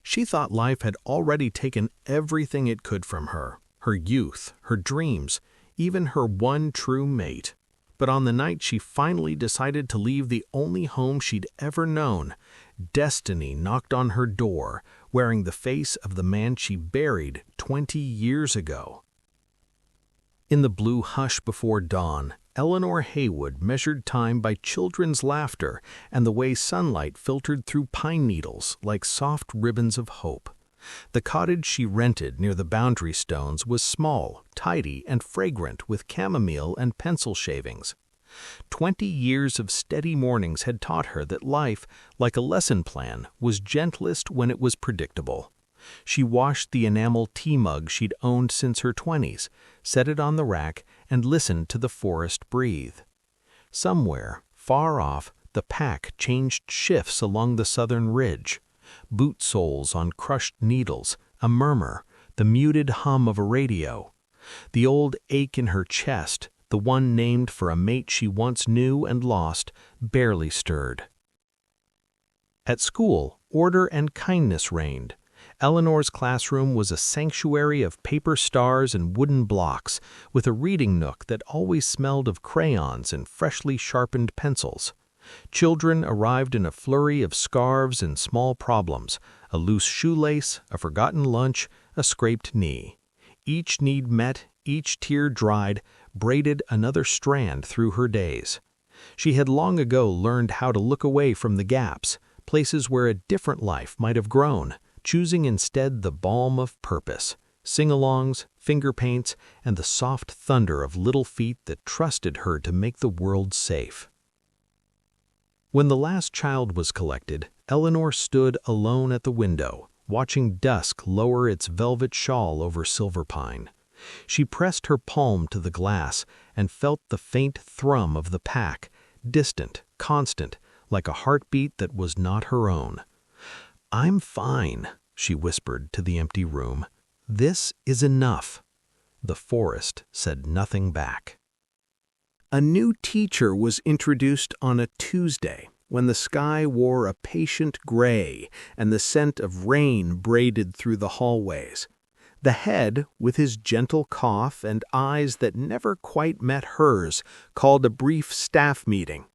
She thought life had already taken everything it could from her, her youth, her dreams, even her one true mate. But on the night she finally decided to leave the only home she'd ever known, destiny knocked on her door, wearing the face of the man she buried 20 years ago. In the blue hush before dawn, Eleanor Haywood measured time by children's laughter and the way sunlight filtered through pine needles like soft ribbons of hope. The cottage she rented near the boundary stones was small, tidy, and fragrant with chamomile and pencil shavings. 20 years of steady mornings had taught her that life, like a lesson plan, was gentlest when it was predictable. She washed the enamel tea mug she'd owned since her 20s, set it on the rack, and listened to the forest breathe. Somewhere, far off, the pack changed shifts along the southern ridge. Boot soles on crushed needles, a murmur, the muted hum of a radio. The old ache in her chest, the one named for a mate she once knew and lost, barely stirred. At school, order and kindness reigned. Eleanor's classroom was a sanctuary of paper stars and wooden blocks, with a reading nook that always smelled of crayons and freshly sharpened pencils. Children arrived in a flurry of scarves and small problems, a loose shoelace, a forgotten lunch, a scraped knee. Each need met, each tear dried, braided another strand through her days. She had long ago learned how to look away from the gaps, places where a different life might have grown, choosing instead the balm of purpose, sing-alongs, finger paints, and the soft thunder of little feet that trusted her to make the world safe. When the last child was collected, Eleanor stood alone at the window, watching dusk lower its velvet shawl over Silverpine. She pressed her palm to the glass and felt the faint thrum of the pack, distant, constant, like a heartbeat that was not her own. "I'm fine," she whispered to the empty room. "This is enough." The forest said nothing back. A new teacher was introduced on a Tuesday, when the sky wore a patient gray and the scent of rain braided through the hallways. The head, with his gentle cough and eyes that never quite met hers, called a brief staff meeting.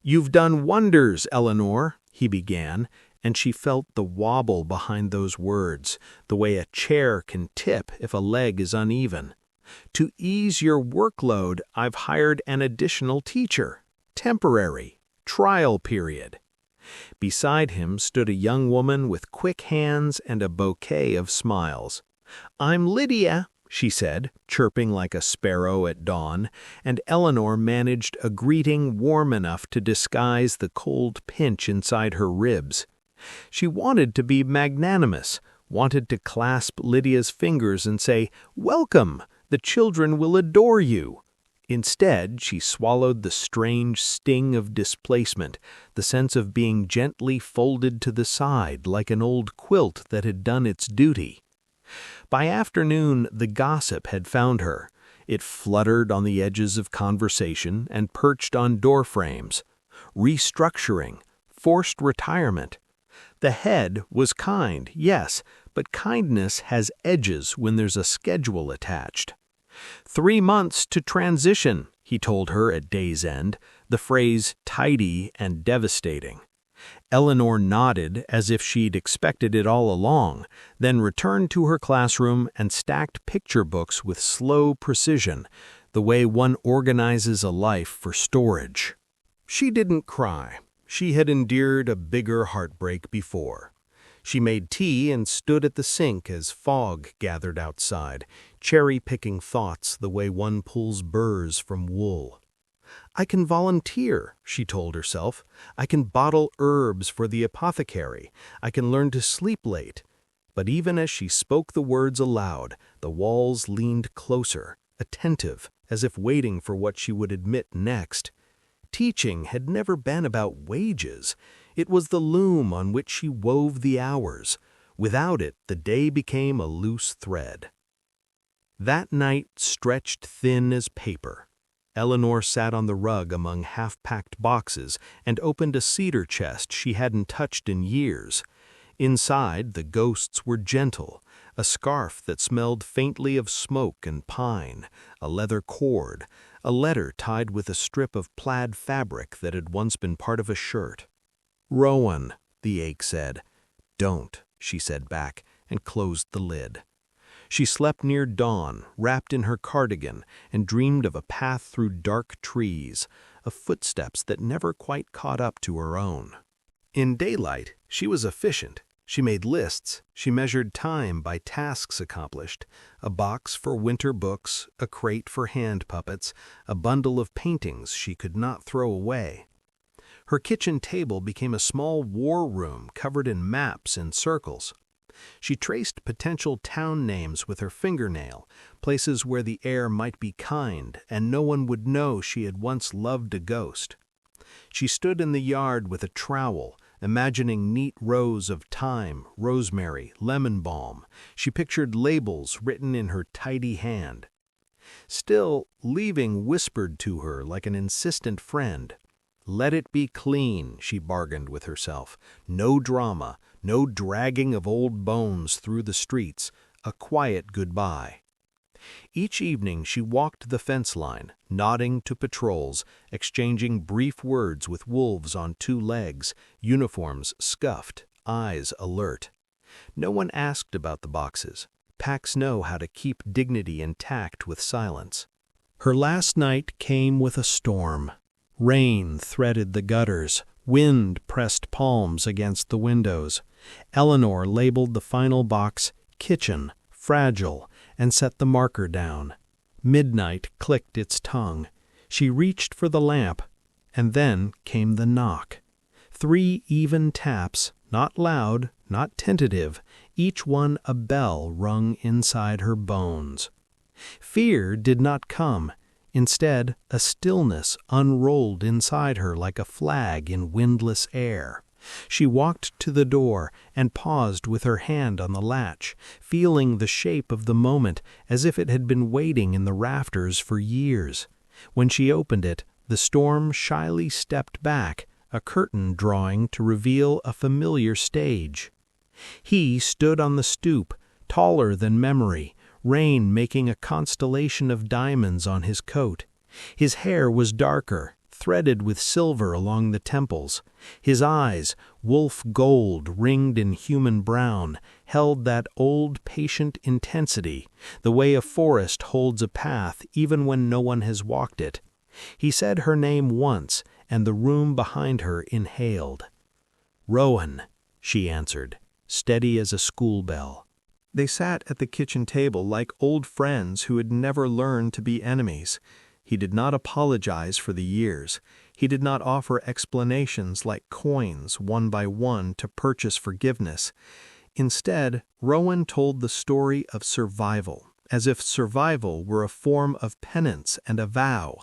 "You've done wonders, Eleanor," he began, and she felt the wobble behind those words, the way a chair can tip if a leg is uneven. "To ease your workload, I've hired an additional teacher. Temporary. Trial period." Beside him stood a young woman with quick hands and a bouquet of smiles. "I'm Lydia," she said, chirping like a sparrow at dawn, and Eleanor managed a greeting warm enough to disguise the cold pinch inside her ribs. She wanted to be magnanimous, wanted to clasp Lydia's fingers and say, "Welcome! The children will adore you." Instead, she swallowed the strange sting of displacement, the sense of being gently folded to the side like an old quilt that had done its duty. By afternoon, the gossip had found her. It fluttered on the edges of conversation and perched on doorframes. Restructuring, forced retirement. The head was kind, yes, but kindness has edges when there's a schedule attached. 3 months to transition, he told her at day's end, the phrase tidy and devastating. Eleanor nodded as if she'd expected it all along, then returned to her classroom and stacked picture books with slow precision, the way one organizes a life for storage. She didn't cry. She had endured a bigger heartbreak before. She made tea and stood at the sink as fog gathered outside, cherry-picking thoughts the way one pulls burrs from wool. "I can volunteer," she told herself. "I can bottle herbs for the apothecary. I can learn to sleep late." But even as she spoke the words aloud, the walls leaned closer, attentive, as if waiting for what she would admit next. Teaching had never been about wages. It was the loom on which she wove the hours. Without it, the day became a loose thread. That night stretched thin as paper. Eleanor sat on the rug among half-packed boxes and opened a cedar chest she hadn't touched in years. Inside, the ghosts were gentle, a scarf that smelled faintly of smoke and pine, a leather cord, a letter tied with a strip of plaid fabric that had once been part of a shirt. "Rowan," the ache said. "Don't," she said back, and closed the lid. She slept near dawn, wrapped in her cardigan, and dreamed of a path through dark trees, of footsteps that never quite caught up to her own. In daylight, she was efficient. She made lists, she measured time by tasks accomplished, a box for winter books, a crate for hand puppets, a bundle of paintings she could not throw away. Her kitchen table became a small war room covered in maps and circles. She traced potential town names with her fingernail, places where the air might be kind and no one would know she had once loved a ghost. She stood in the yard with a trowel, imagining neat rows of thyme, rosemary, lemon balm. She pictured labels written in her tidy hand. Still, leaving whispered to her like an insistent friend. "Let it be clean," she bargained with herself. "No drama, no dragging of old bones through the streets, a quiet goodbye." Each evening she walked the fence line, nodding to patrols, exchanging brief words with wolves on two legs, uniforms scuffed, eyes alert. No one asked about the boxes. Packs know how to keep dignity intact with silence. Her last night came with a storm. Rain threaded the gutters, wind pressed palms against the windows. Eleanor labeled the final box "Kitchen," fragile, and set the marker down. Midnight clicked its tongue. She reached for the lamp, and then came the knock. 3 even taps, not loud, not tentative, each one a bell rung inside her bones. Fear did not come. Instead, a stillness unrolled inside her like a flag in windless air. She walked to the door and paused with her hand on the latch, feeling the shape of the moment as if it had been waiting in the rafters for years. When she opened it, the storm shyly stepped back, a curtain drawing to reveal a familiar stage. He stood on the stoop, taller than memory, rain making a constellation of diamonds on his coat. His hair was darker, threaded with silver along the temples. His eyes, wolf gold ringed in human brown, held that old patient intensity, the way a forest holds a path even when no one has walked it. He said her name once, and the room behind her inhaled. "Rowan," she answered, steady as a school bell. They sat at the kitchen table like old friends who had never learned to be enemies. He did not apologize for the years. He did not offer explanations like coins, one by one, to purchase forgiveness. Instead, Rowan told the story of survival, as if survival were a form of penance and a vow.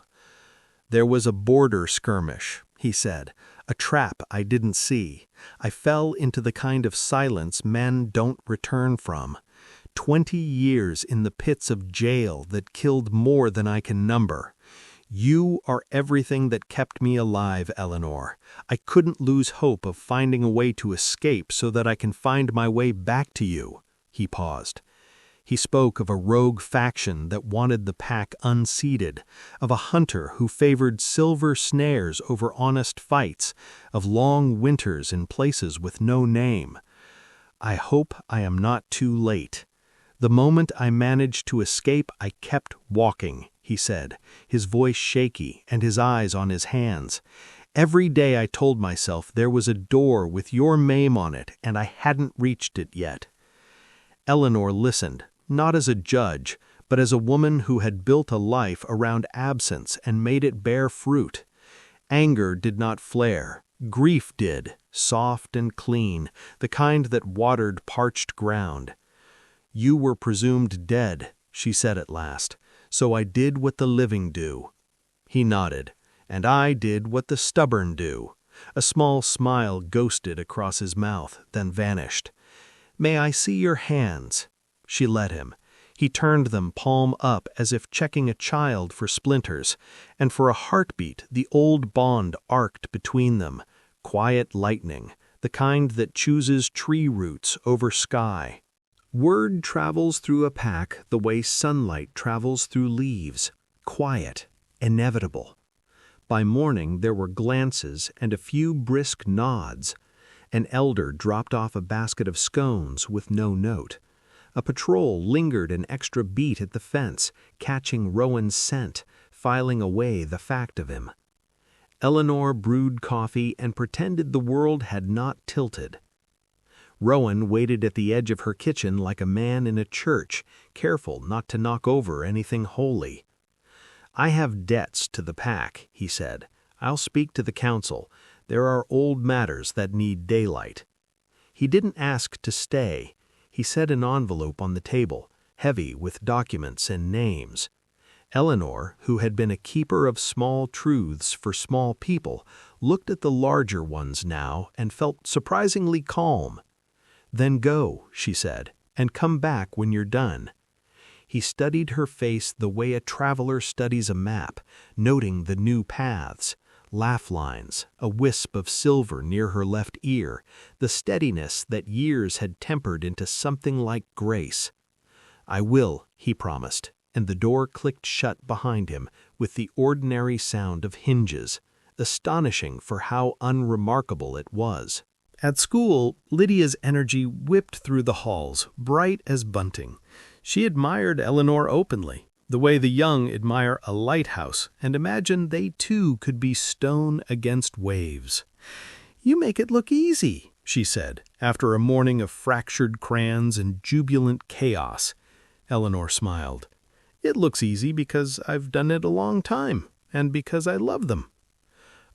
"There was a border skirmish," he said, "a trap I didn't see. I fell into the kind of silence men don't return from. 20 years in the pits of jail that killed more than I can number. You are everything that kept me alive, Eleanor. I couldn't lose hope of finding a way to escape so that I can find my way back to you." He paused. He spoke of a rogue faction that wanted the pack unseated, of a hunter who favored silver snares over honest fights, of long winters in places with no name. "I hope I am not too late. The moment I managed to escape, I kept walking," he said, his voice shaky and his eyes on his hands. "Every day I told myself there was a door with your name on it and I hadn't reached it yet." Eleanor listened, not as a judge, but as a woman who had built a life around absence and made it bear fruit. Anger did not flare. Grief did, soft and clean, the kind that watered parched ground. "You were presumed dead," she said at last, "so I did what the living do." He nodded. "And I did what the stubborn do." A small smile ghosted across his mouth, then vanished. "May I see your hands?" She let him. He turned them palm up as if checking a child for splinters, and for a heartbeat the old bond arced between them, quiet lightning, the kind that chooses tree roots over sky. Word travels through a pack the way sunlight travels through leaves, quiet, inevitable. By morning there were glances and a few brisk nods. An elder dropped off a basket of scones with no note. A patrol lingered an extra beat at the fence, catching Rowan's scent, filing away the fact of him. Eleanor brewed coffee and pretended the world had not tilted. Rowan waited at the edge of her kitchen like a man in a church, careful not to knock over anything holy. "I have debts to the pack," he said. "I'll speak to the council. There are old matters that need daylight." He didn't ask to stay. He set an envelope on the table, heavy with documents and names. Eleanor, who had been a keeper of small truths for small people, looked at the larger ones now and felt surprisingly calm. "Then go," she said, "and come back when you're done." He studied her face the way a traveler studies a map, noting the new paths, laugh lines, a wisp of silver near her left ear, the steadiness that years had tempered into something like grace. "I will," he promised, and the door clicked shut behind him with the ordinary sound of hinges, astonishing for how unremarkable it was. At school, Lydia's energy whipped through the halls, bright as bunting. She admired Eleanor openly, the way the young admire a lighthouse and imagine they too could be stone against waves. "You make it look easy," she said, after a morning of fractured crayons and jubilant chaos. Eleanor smiled. "It looks easy because I've done it a long time, and because I love them."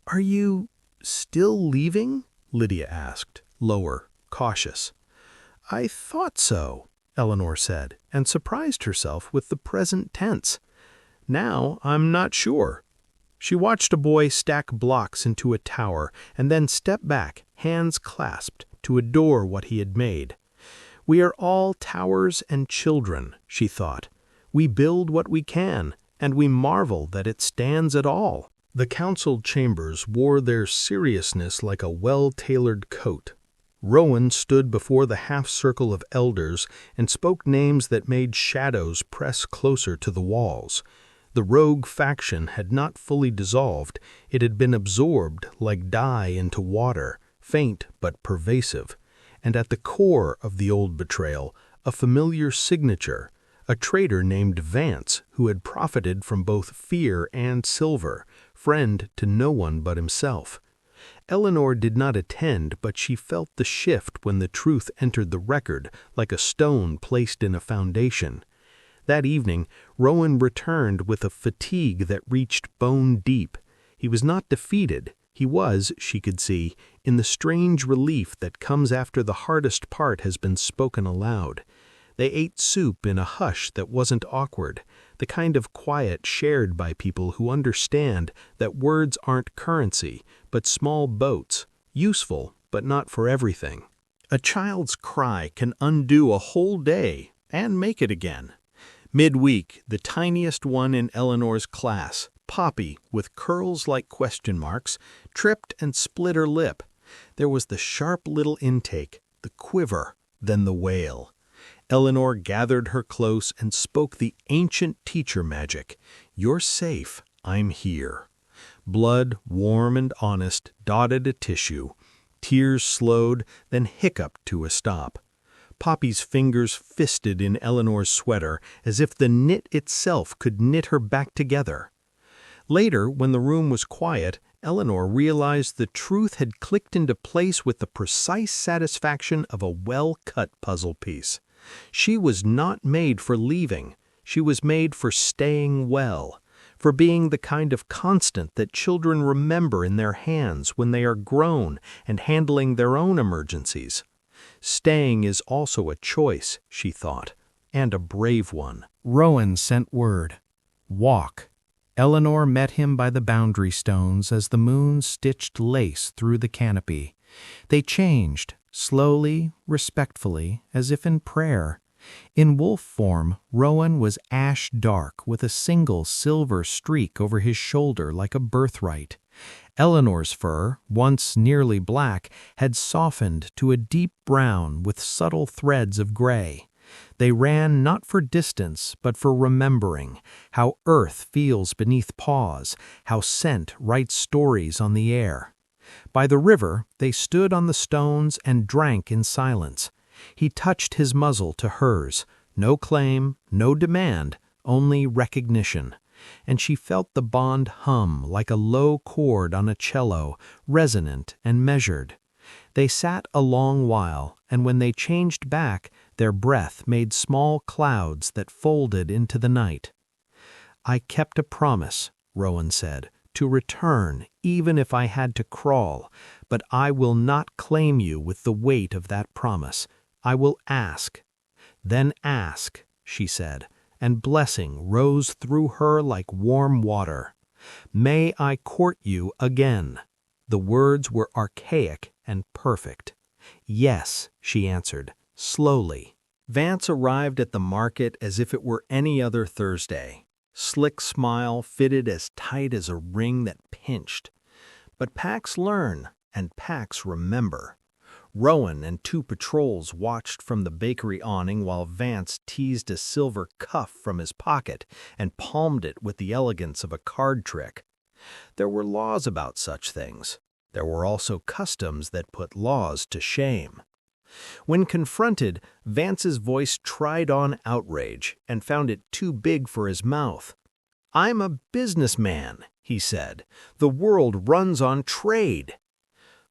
"Are you still leaving?" Lydia asked, lower, cautious. "I thought so," Eleanor said, and surprised herself with the present tense. "Now I'm not sure." She watched a boy stack blocks into a tower and then step back, hands clasped, to adore what he had made. "We are all towers and children," she thought. "We build what we can, and we marvel that it stands at all." The council chambers wore their seriousness like a well-tailored coat. Rowan stood before the half-circle of elders and spoke names that made shadows press closer to the walls. The rogue faction had not fully dissolved. It had been absorbed like dye into water, faint but pervasive. And at the core of the old betrayal, a familiar signature, a traitor named Vance who had profited from both fear and silver, friend to no one but himself. Eleanor did not attend, but she felt the shift when the truth entered the record like a stone placed in a foundation. That evening, Rowan returned with a fatigue that reached bone deep. He was not defeated. He was, she could see, in the strange relief that comes after the hardest part has been spoken aloud. They ate soup in a hush that wasn't awkward, the kind of quiet shared by people who understand that words aren't currency, but small boats, useful, but not for everything. A child's cry can undo a whole day and make it again. Midweek, the tiniest one in Eleanor's class, Poppy, with curls like question marks, tripped and split her lip. There was the sharp little intake, the quiver, then the wail. Eleanor gathered her close and spoke the ancient teacher magic. "You're safe. I'm here." Blood, warm and honest, dotted a tissue. Tears slowed, then hiccuped to a stop. Poppy's fingers fisted in Eleanor's sweater as if the knit itself could knit her back together. Later, when the room was quiet, Eleanor realized the truth had clicked into place with the precise satisfaction of a well-cut puzzle piece. She was not made for leaving. She was made for staying well, for being the kind of constant that children remember in their hands when they are grown and handling their own emergencies. Staying is also a choice, she thought, and a brave one. Rowan sent word. Walk. Eleanor met him by the boundary stones as the moon stitched lace through the canopy. They changed, slowly, respectfully, as if in prayer. In wolf form, Rowan was ash dark with a single silver streak over his shoulder like a birthright. Eleanor's fur, once nearly black, had softened to a deep brown with subtle threads of gray. They ran not for distance, but for remembering, how earth feels beneath paws, how scent writes stories on the air. By the river, they stood on the stones and drank in silence. He touched his muzzle to hers, no claim, no demand, only recognition. And she felt the bond hum like a low chord on a cello, resonant and measured. They sat a long while, and when they changed back, their breath made small clouds that folded into the night. "I kept a promise," Rowan said, "to return even if I had to crawl, but I will not claim you with the weight of that promise. I will ask." "Then ask," she said, and blessing rose through her like warm water. "May I court you again." The words were archaic and perfect. "Yes," she answered, slowly. Vance arrived at the market as if it were any other Thursday. Slick smile fitted as tight as a ring that pinched. But packs learn, and packs remember. Rowan and 2 patrols watched from the bakery awning while Vance teased a silver cuff from his pocket and palmed it with the elegance of a card trick. There were laws about such things. There were also customs that put laws to shame. When confronted, Vance's voice tried on outrage and found it too big for his mouth. "I'm a businessman," he said. "The world runs on trade."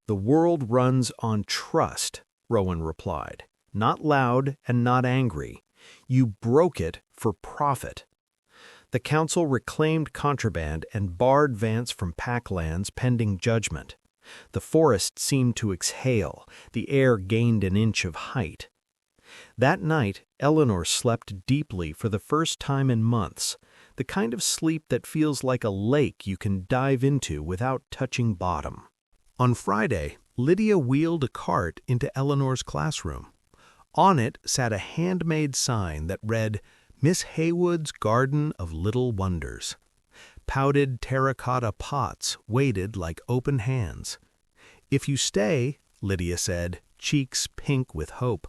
"The world runs on trust," Rowan replied, not loud and not angry. "You broke it for profit." The council reclaimed contraband and barred Vance from packlands pending judgment. The forest seemed to exhale, the air gained an inch of height. That night, Eleanor slept deeply for the first time in months, the kind of sleep that feels like a lake you can dive into without touching bottom. On Friday, Lydia wheeled a cart into Eleanor's classroom. On it sat a handmade sign that read, "Miss Haywood's Garden of Little Wonders." Pouted terracotta pots waited like open hands. "If you stay," Lydia said, cheeks pink with hope,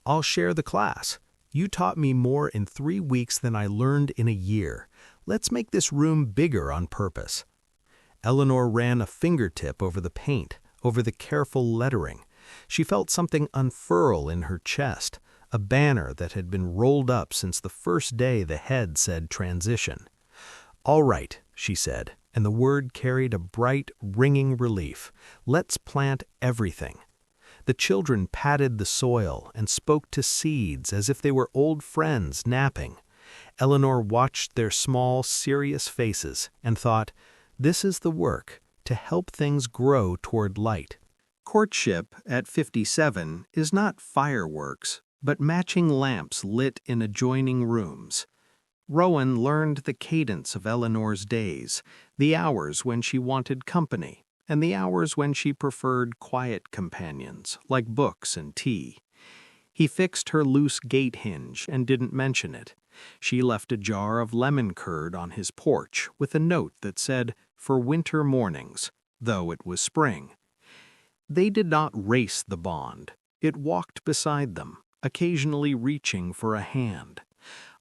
"I'll share the class. You taught me more in 3 weeks than I learned in a year. Let's make this room bigger on purpose." Eleanor ran a fingertip over the paint, over the careful lettering. She felt something unfurl in her chest, a banner that had been rolled up since the first day the head said transition. "All right," she said, and the word carried a bright, ringing relief. "Let's plant everything." The children patted the soil and spoke to seeds as if they were old friends napping. Eleanor watched their small, serious faces and thought, this is the work, to help things grow toward light. Courtship at 57 is not fireworks, but matching lamps lit in adjoining rooms. Rowan learned the cadence of Eleanor's days, the hours when she wanted company, and the hours when she preferred quiet companions, like books and tea. He fixed her loose gate hinge and didn't mention it. She left a jar of lemon curd on his porch with a note that said, "For winter mornings," though it was spring. They did not race the bond. It walked beside them, occasionally reaching for a hand.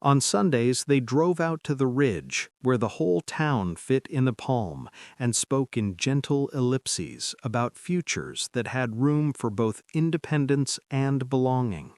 On Sundays, they drove out to the ridge, where the whole town fit in the palm, and spoke in gentle ellipses about futures that had room for both independence and belonging.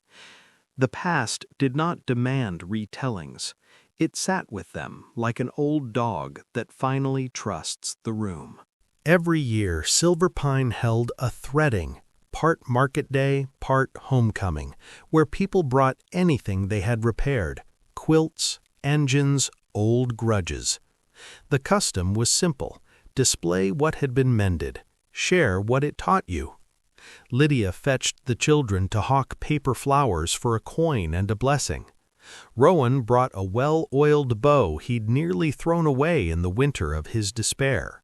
The past did not demand retellings. It sat with them like an old dog that finally trusts the room. Every year, Silver Pine held a threading, part market day, part homecoming, where people brought anything they had repaired, quilts, engines, old grudges. The custom was simple: display what had been mended, share what it taught you. Lydia fetched the children to hawk paper flowers for a coin and a blessing. Rowan brought a well-oiled bow he'd nearly thrown away in the winter of his despair.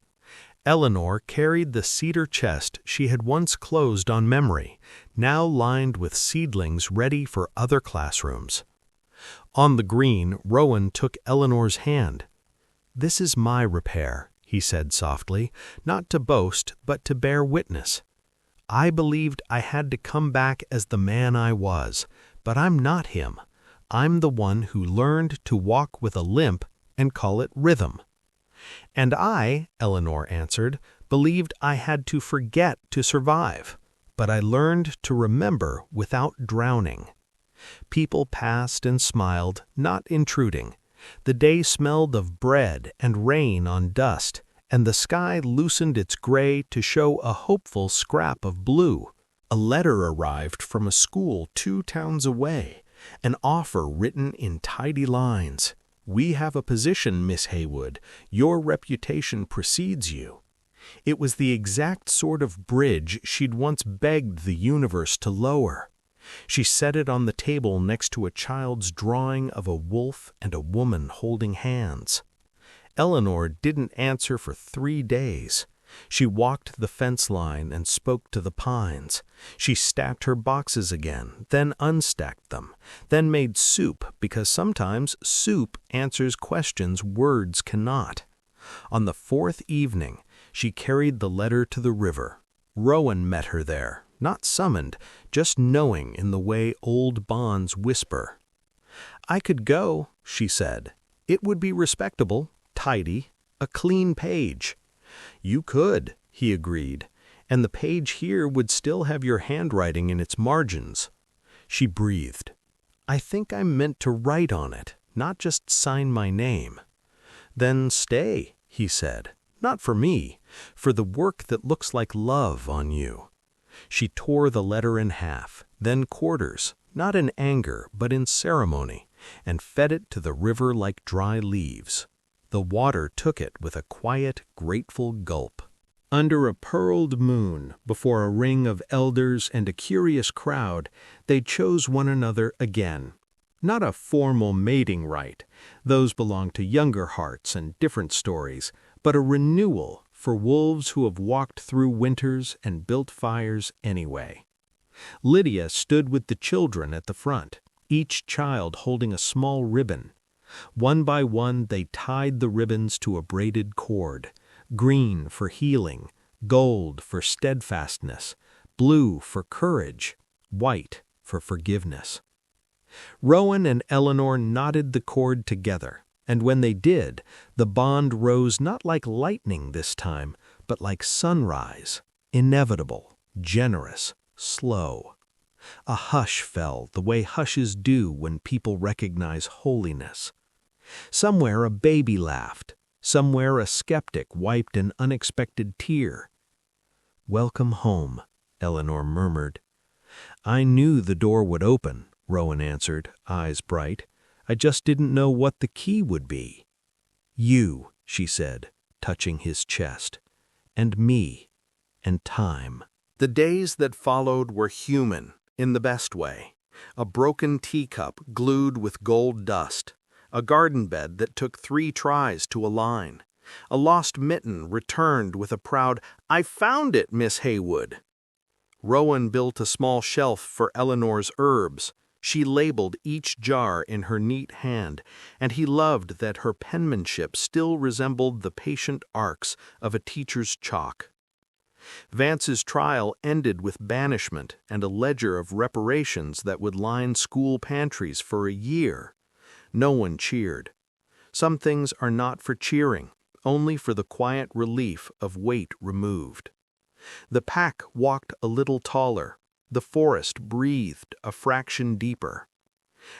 Eleanor carried the cedar chest she had once closed on memory, now lined with seedlings ready for other classrooms. On the green, Rowan took Eleanor's hand. "This is my repair," he said softly, not to boast, but to bear witness. I believed I had to come back as the man I was, but I'm not him. I'm the one who learned to walk with a limp and call it rhythm. And I, Eleanor answered, believed I had to forget to survive, but I learned to remember without drowning. People passed and smiled, not intruding. The day smelled of bread and rain on dust, and the sky loosened its gray to show a hopeful scrap of blue. A letter arrived from a school 2 towns away, an offer written in tidy lines. "We have a position, Miss Haywood. Your reputation precedes you." It was the exact sort of bridge she'd once begged the universe to lower. She set it on the table next to a child's drawing of a wolf and a woman holding hands. Eleanor didn't answer for 3 days. She walked the fence line and spoke to the pines. She stacked her boxes again, then unstacked them, then made soup because sometimes soup answers questions words cannot. On the 4th evening, she carried the letter to the river. Rowan met her there, not summoned, just knowing in the way old bonds whisper. "I could go," she said. "It would be respectable, tidy, a clean page." "You could," he agreed, "and the page here would still have your handwriting in its margins." She breathed. "I think I'm meant to write on it, not just sign my name." "Then stay," he said. "Not for me, for the work that looks like love on you." She tore the letter in half, then quarters, not in anger but in ceremony, and fed it to the river like dry leaves. The water took it with a quiet, grateful gulp. Under a pearled moon, before a ring of elders and a curious crowd, they chose one another again. Not a formal mating rite, those belong to younger hearts and different stories, but a renewal for wolves who have walked through winters and built fires anyway. Lydia stood with the children at the front, each child holding a small ribbon. One by one they tied the ribbons to a braided cord, green for healing, gold for steadfastness, blue for courage, white for forgiveness. Rowan and Eleanor knotted the cord together, and when they did, the bond rose not like lightning this time, but like sunrise, inevitable, generous, slow. A hush fell the way hushes do when people recognize holiness. Somewhere a baby laughed, somewhere a skeptic wiped an unexpected tear. "Welcome home," Eleanor murmured. "I knew the door would open," Rowan answered, eyes bright. "I just didn't know what the key would be." "You," she said, touching his chest, "and me, and time." The days that followed were human, in the best way. A broken teacup glued with gold dust, a garden bed that took 3 tries to align, a lost mitten returned with a proud, "I found it, Miss Haywood." Rowan built a small shelf for Eleanor's herbs. She labeled each jar in her neat hand, and he loved that her penmanship still resembled the patient arcs of a teacher's chalk. Vance's trial ended with banishment and a ledger of reparations that would line school pantries for a year. No one cheered. Some things are not for cheering, only for the quiet relief of weight removed. The pack walked a little taller. The forest breathed a fraction deeper.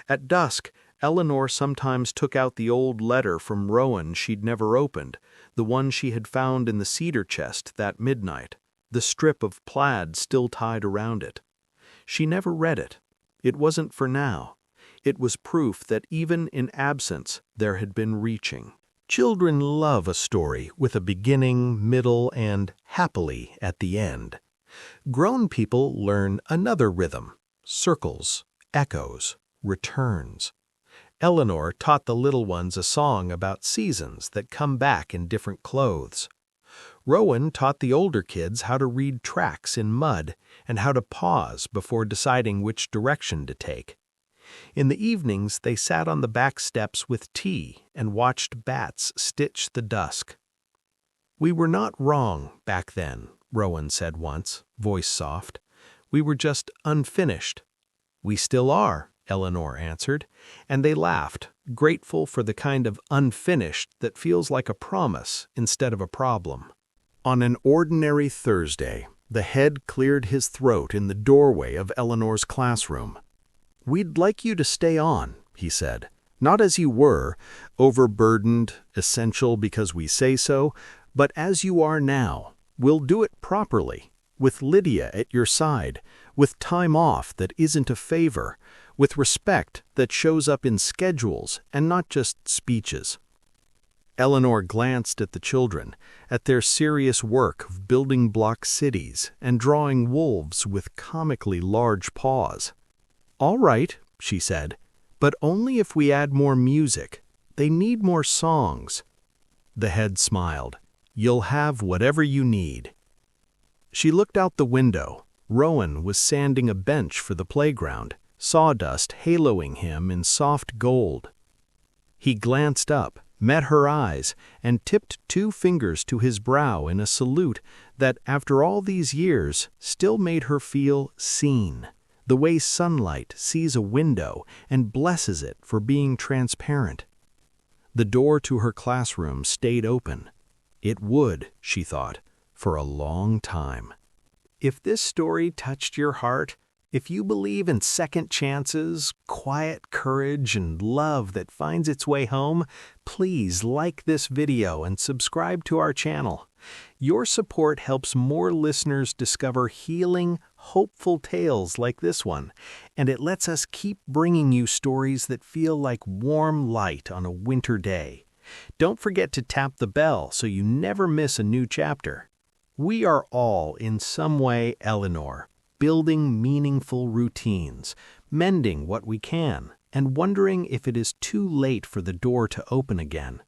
At dusk, Eleanor sometimes took out the old letter from Rowan she'd never opened, the one she had found in the cedar chest that midnight, the strip of plaid still tied around it. She never read it. It wasn't for now. It was proof that even in absence there had been reaching. Children love a story with a beginning, middle, and happily at the end. Grown people learn another rhythm, circles, echoes, returns. Eleanor taught the little ones a song about seasons that come back in different clothes. Rowan taught the older kids how to read tracks in mud and how to pause before deciding which direction to take. In the evenings, they sat on the back steps with tea and watched bats stitch the dusk. "We were not wrong back then," Rowan said once, voice soft. "We were just unfinished." "We still are," Eleanor answered, and they laughed, grateful for the kind of unfinished that feels like a promise instead of a problem. On an ordinary Thursday, the head cleared his throat in the doorway of Eleanor's classroom. "We'd like you to stay on," he said. "Not as you were, overburdened, essential because we say so, but as you are now. We'll do it properly, with Lydia at your side, with time off that isn't a favor, with respect that shows up in schedules and not just speeches." Eleanor glanced at the children, at their serious work of building block cities and drawing wolves with comically large paws. "All right," she said, "but only if we add more music. They need more songs." The head smiled. "You'll have whatever you need." She looked out the window. Rowan was sanding a bench for the playground, sawdust haloing him in soft gold. He glanced up, met her eyes, and tipped 2 fingers to his brow in a salute that, after all these years, still made her feel seen, the way sunlight sees a window and blesses it for being transparent. The door to her classroom stayed open. It would, she thought, for a long time. If this story touched your heart, if you believe in second chances, quiet courage, and love that finds its way home, please like this video and subscribe to our channel. Your support helps more listeners discover healing, hopeful tales like this one, and it lets us keep bringing you stories that feel like warm light on a winter day. Don't forget to tap the bell so you never miss a new chapter. We are all, in some way, Eleanor, building meaningful routines, mending what we can, and wondering if it is too late for the door to open again.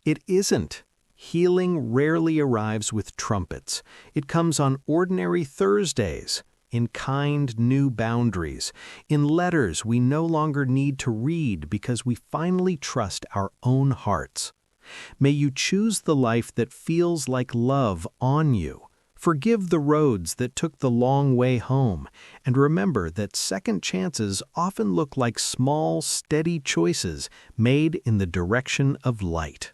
It isn't. Healing rarely arrives with trumpets. It comes on ordinary Thursdays, in kind new boundaries, in letters we no longer need to read because we finally trust our own hearts. May you choose the life that feels like love on you. Forgive the roads that took the long way home, and remember that second chances often look like small, steady choices made in the direction of light.